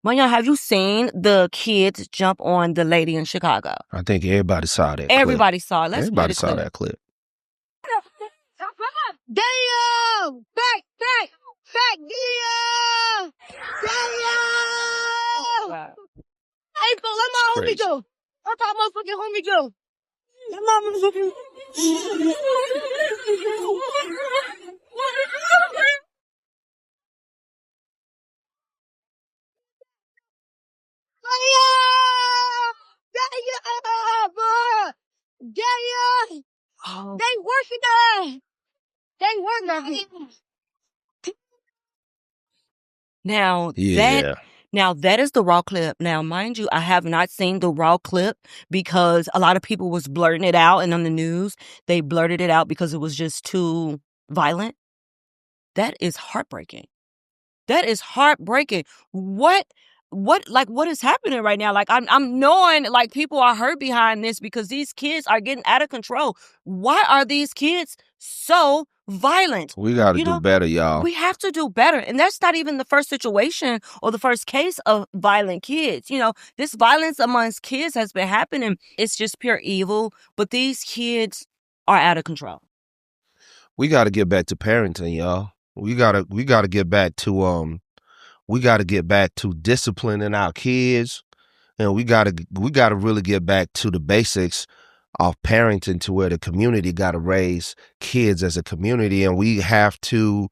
Manya, have you seen the kids jump on the lady in Chicago? I think everybody saw that. Everybody saw it. Let's play Everybody the saw clip. that clip. Damn! Back! Damn! Wow. Hey, so let my homie crazy. go. Let my motherfucking homie go. Let my motherfucking... Damn! Oh. They working that! They working that! Now that is the raw clip. Now, mind you, I have not seen the raw clip because a lot of people was blurting it out, and on the news they blurted it out because it was just too violent. That is heartbreaking. That is heartbreaking. What is happening right now? Like I'm knowing like people are hurt behind this because these kids are getting out of control. Why are these kids so violent? We got to do better, y'all. We have to do better. And that's not even the first situation or the first case of violent kids. This violence amongst kids has been happening. It's just pure evil. But these kids are out of control. We got to get back to parenting, y'all. We gotta get back to disciplining our kids, and we gotta really get back to the basics of parenting, to where the community gotta raise kids as a community, and we have to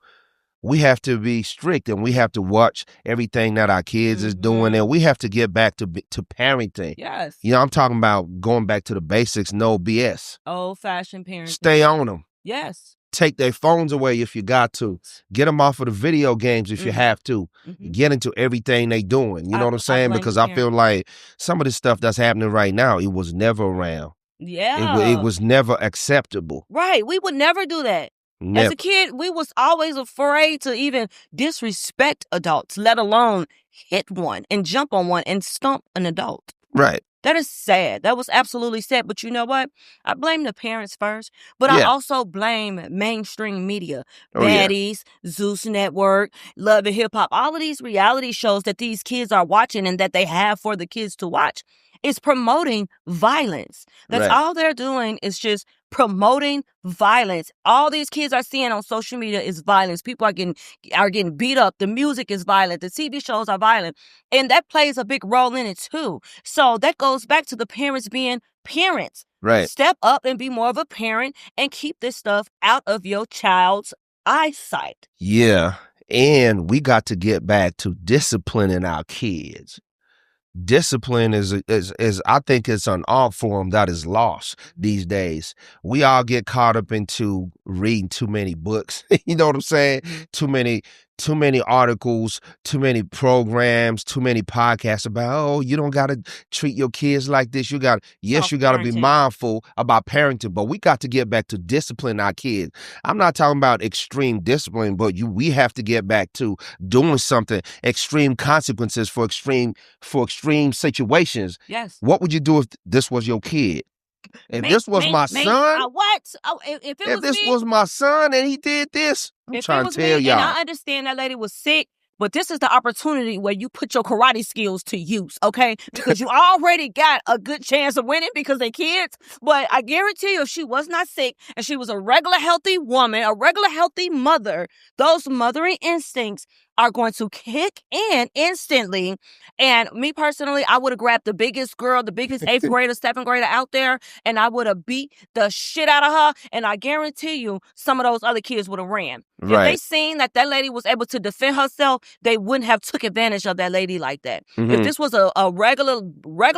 be strict, and we have to watch everything that our kids is doing, and we have to get back to parenting. Yes. I'm talking about going back to the basics, no BS. Old-fashioned parenting. Stay on them. Yes. Take their phones away if you got to. Get them off of the video games if you have to. Get into everything they doing. You know what I'm saying? Because I feel like some of the stuff that's happening right now, it was never around. Yeah. It was never acceptable. Right. We would never do that. Never. As a kid, we was always afraid to even disrespect adults, let alone hit one and jump on one and stomp an adult. Right. That is sad. That was absolutely sad. But you know what? I blame the parents first, but I also blame mainstream media. Baddies, Zeus Network, Love and Hip Hop, all of these reality shows that these kids are watching and that they have for the kids to watch is promoting violence. That's all they're doing is just promoting violence. All these kids are seeing on social media is violence. People are getting beat up. The music is violent. The TV shows are violent. And that plays a big role in it too. So that goes back to the parents being parents. Right. Step up and be more of a parent and keep this stuff out of your child's eyesight. Yeah. And we got to get back to disciplining our kids. Discipline is I think it's an art form that is lost these days. We all get caught up into reading too many books. You know what I'm saying? Too many articles, too many programs, too many podcasts about, you don't got to treat your kids like this. You got to be mindful about parenting, but we got to get back to discipline our kids. I'm not talking about extreme discipline, but we have to get back to doing something, extreme consequences for extreme situations. Yes. What would you do if this was your kid? If this was my son, if this was my son and he did this, I'm trying to tell y'all. And I understand that lady was sick, but this is the opportunity where you put your karate skills to use, okay? Because you already got a good chance of winning because they're kids. But I guarantee you, if she was not sick and she was a regular healthy woman, a regular healthy mother, those mothering instincts are going to kick in instantly. And me personally, I would have grabbed the biggest girl, the biggest 8th grader, 7th grader out there, and I would have beat the shit out of her. And I guarantee you, some of those other kids would have ran. Right. If they seen that lady was able to defend herself, they wouldn't have took advantage of that lady like that. If this was a regular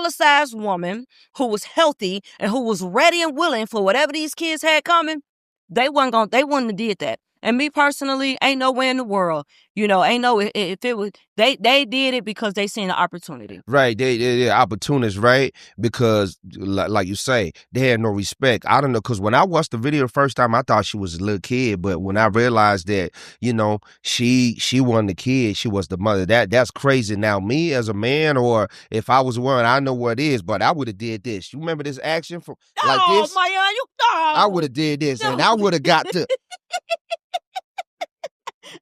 sized woman who was healthy and who was ready and willing for whatever these kids had coming, they wouldn't have did that. And me personally, ain't nowhere in the world, ain't no, if it was, they did it because they seen the opportunity. Right. They're opportunists, right? Because like you say, they had no respect. I don't know. Cause when I watched the video the first time, I thought she was a little kid. But when I realized that, she wasn't the kid, she was the mother. That's crazy. Now me as a man, or if I was a woman, I know what it is, but I would have did this. You remember this action from like this? Oh, I would have did this and I would have got to.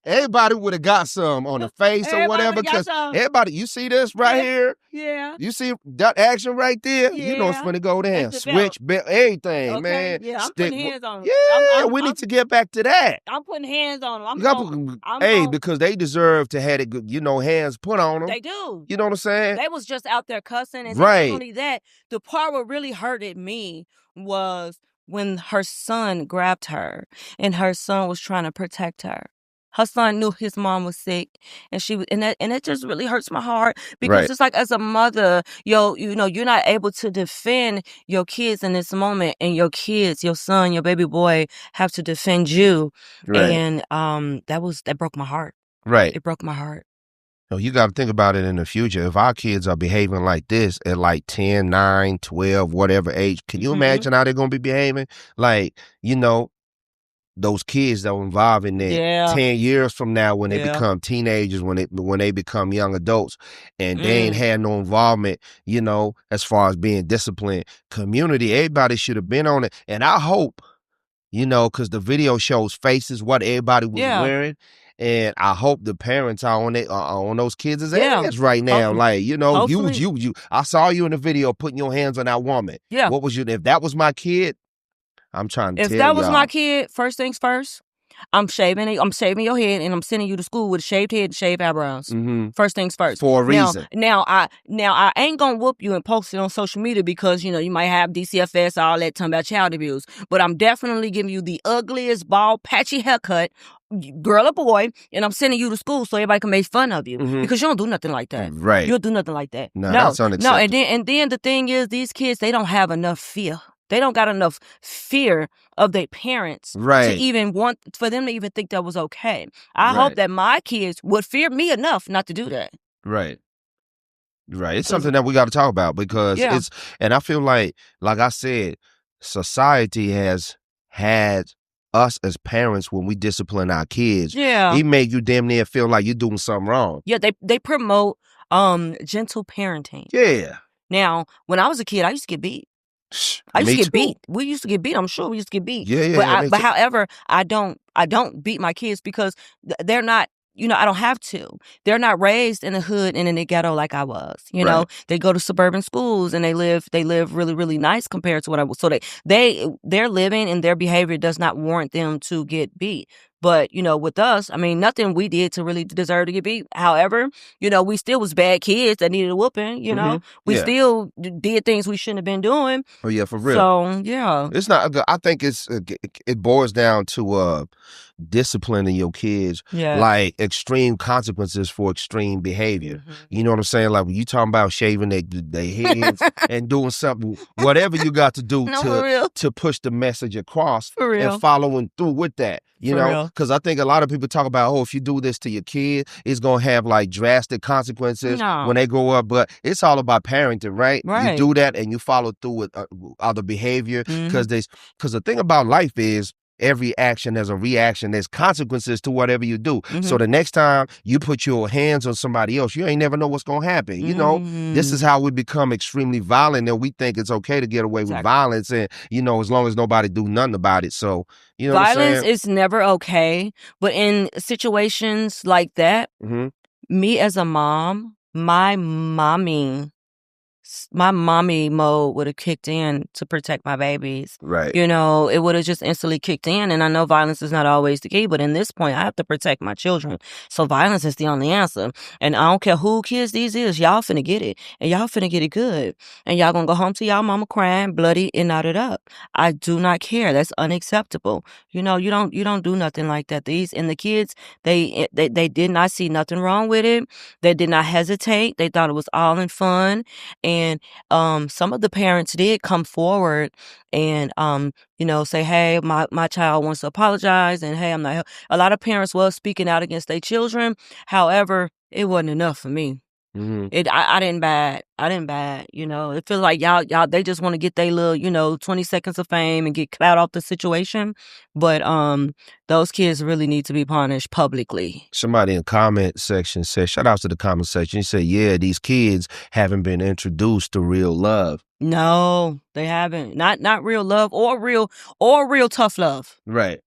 everybody would have got some on the face or whatever. Because everybody, you see this right here? Yeah. You see that action right there? Yeah. You know it's finna go there. Switch, everything, man. Yeah, I'm putting hands on them. Yeah, we need to get back to that. I'm putting hands on them. Because they deserve to have it, hands put on them. They do. You know what I'm saying? They was just out there cussing. And right. Not only that, the part what really hurted me was when her son grabbed her and her son was trying to protect her. Her son knew his mom was sick, and it just really hurts my heart because it's like as a mother, you're not able to defend your kids in this moment, and your kids, your son, your baby boy, have to defend you, and that broke my heart. Right, it broke my heart. You got to think about it in the future. If our kids are behaving like this at like 10, 9, 12, whatever age, can you imagine how they're going to be behaving? Like, those kids that were involved in that 10 years from now when they become teenagers, when they become young adults, and they ain't had no involvement, as far as being disciplined. Community, everybody should have been on it. And I hope, because the video shows faces, what everybody was wearing. And I hope the parents are on those kids' ass right now. Hopefully. Like, I saw you in the video putting your hands on that woman. Yeah. If that was my kid, I'm trying to tell you. If that was my kid, first things first, I'm shaving your head and I'm sending you to school with a shaved head and shaved eyebrows. Mm-hmm. First things first. For a reason. Now I ain't gonna whoop you and post it on social media because, you might have DCFS, all that talking about child abuse. But I'm definitely giving you the ugliest, bald, patchy haircut, girl or boy, and I'm sending you to school so everybody can make fun of you. Mm-hmm. Because you don't do nothing like that. Right. You don't do nothing like that. No, that's unacceptable. No, and then the thing is, these kids, they don't have enough fear. They don't got enough fear of their parents to even for them to even think that was okay. I hope that my kids would fear me enough not to do that. Right. Right. It's something that we got to talk about because and I feel like I said, society has had us as parents when we discipline our kids. Yeah. It make you damn near feel like you're doing something wrong. Yeah, they promote gentle parenting. Yeah. Now, when I was a kid, I used to get beat. I used to get beat. We used to get beat. I'm sure we used to get beat. Yeah. But however, I don't beat my kids because they're not. I don't have to. They're not raised in the hood and in the ghetto like I was. They go to suburban schools and they live really, really nice compared to what I was. So their living and their behavior does not warrant them to get beat. But, with us, I mean, nothing we did to really deserve to get beat. However, we still was bad kids that needed a whooping, Mm-hmm. We still did things we shouldn't have been doing. Oh, yeah, for real. So, yeah. It's not, I think it boils down to disciplining your kids, like extreme consequences for extreme behavior. Mm-hmm. You know what I'm saying? Like when you talking about shaving their heads and doing something, whatever you got to do to push the message across and following through with that. Because I think a lot of people talk about, if you do this to your kid, it's going to have like drastic consequences when they grow up. But it's all about parenting, right? You do that and you follow through with other behavior. Because the thing about life is, every action has a reaction. There's consequences to whatever you do. Mm-hmm. So the next time you put your hands on somebody else, you ain't never know what's going to happen. This is how we become extremely violent, and we think it's okay to get away with violence, and as long as nobody do nothing about it. So violence is never okay, but in situations like that, me as a mom, my mommy mode would have kicked in to protect my babies. Right. It would have just instantly kicked in. And I know violence is not always the key, but in this point, I have to protect my children. So violence is the only answer. And I don't care who kids these is, y'all finna get it. And y'all finna get it good. And y'all gonna go home to y'all mama crying, bloody, and knotted up. I do not care. That's unacceptable. You don't do nothing like that. The kids, they did not see nothing wrong with it. They did not hesitate. They thought it was all in fun. And some of the parents did come forward and say, hey, my child wants to apologize, and hey, I'm not. A lot of parents was speaking out against their children. However, it wasn't enough for me. Mm-hmm. I didn't buy it. It feels like y'all they just want to get their little 20 seconds of fame and get clout off the situation. But those kids really need to be punished publicly. Somebody in the comment section said, shout out to the comment section. He said, yeah, these kids haven't been introduced to real love. No, they haven't. Not real love or real tough love. Right.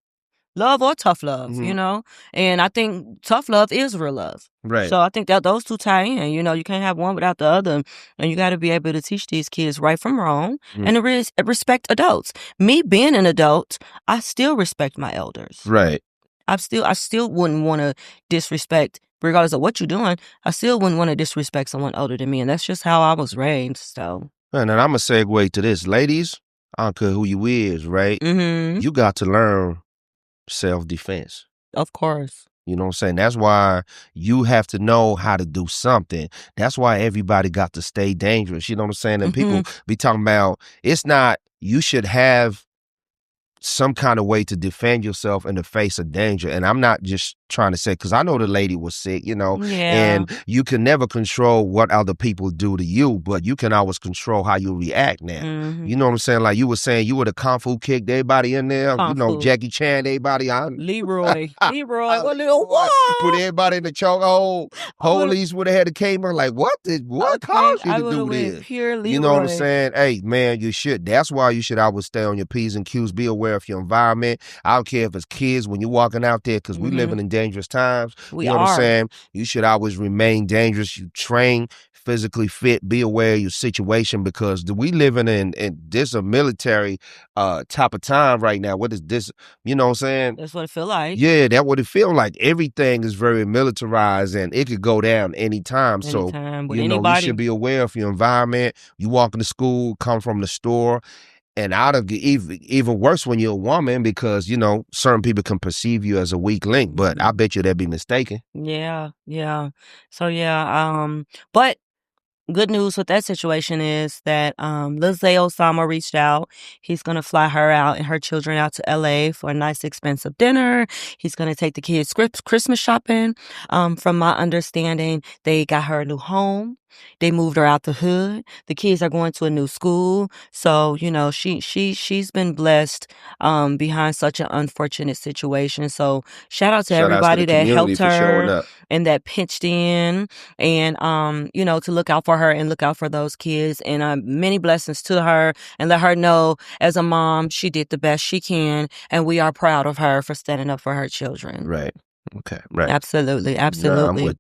love or tough love, you know? And I think tough love is real love. Right. So I think that those two tie in. You know, you can't have one without the other. And you got to be able to teach these kids right from wrong and to respect adults. Me being an adult, I still respect my elders. Right. I still wouldn't want to disrespect, regardless of what you're doing, I still wouldn't want to disrespect someone older than me. And that's just how I was raised. So. And then I'm going to segue to this. Ladies, I don't care who you is, right? Mm-hmm. You got to learn self-defense. Of course. You know what I'm saying? That's why you have to know how to do something. That's why everybody got to stay dangerous. You know what I'm saying? And people be talking about, it's not, you should have some kind of way to defend yourself in the face of danger. And I'm not just trying to say, because I know the lady was sick, you know, and you can never control what other people do to you, but you can always control how you react now. You know what I'm saying? Like you were saying, you would have kung fu kicked everybody in there, you know, Jackie Chan, everybody. Leroy, what put everybody in the chokehold. Police would have had to came in like, what caused you to do this? Pure Leroy. You know what I'm saying? Hey, man, you should. That's why you should always stay on your P's and Q's. Be aware of your environment. I don't care if it's kids when you're walking out there, because we living in dangerous times. You know what I'm saying? You should always remain dangerous. You train, physically fit, be aware of your situation, because we living in this a military type of time right now. What is this? You know what I'm saying? That's what it feel like. Yeah, that's what it feel like. Everything is very militarized and it could go down anytime. So, you know, you should be aware of your environment. You walk into school, come from the store. And out of even worse when you're a woman, because, you know, certain people can perceive you as a weak link, but I bet you they'd be mistaken. Yeah. So but good news with that situation is that Lizzie Osama reached out. He's going to fly her out and her children out to LA for a nice expensive dinner. He's going to take the kids Christmas shopping. From my understanding, they got her a new home. They moved her out the hood. The kids are going to a new school. So, you know, she's been blessed behind such an unfortunate situation. So shout out to everybody that helped her and that pitched in and, you know, to look out for her and look out for those kids. And many blessings to her, and let her know as a mom, she did the best she can. And we are proud of her for standing up for her children. Right. Okay. Right. Absolutely. Yeah,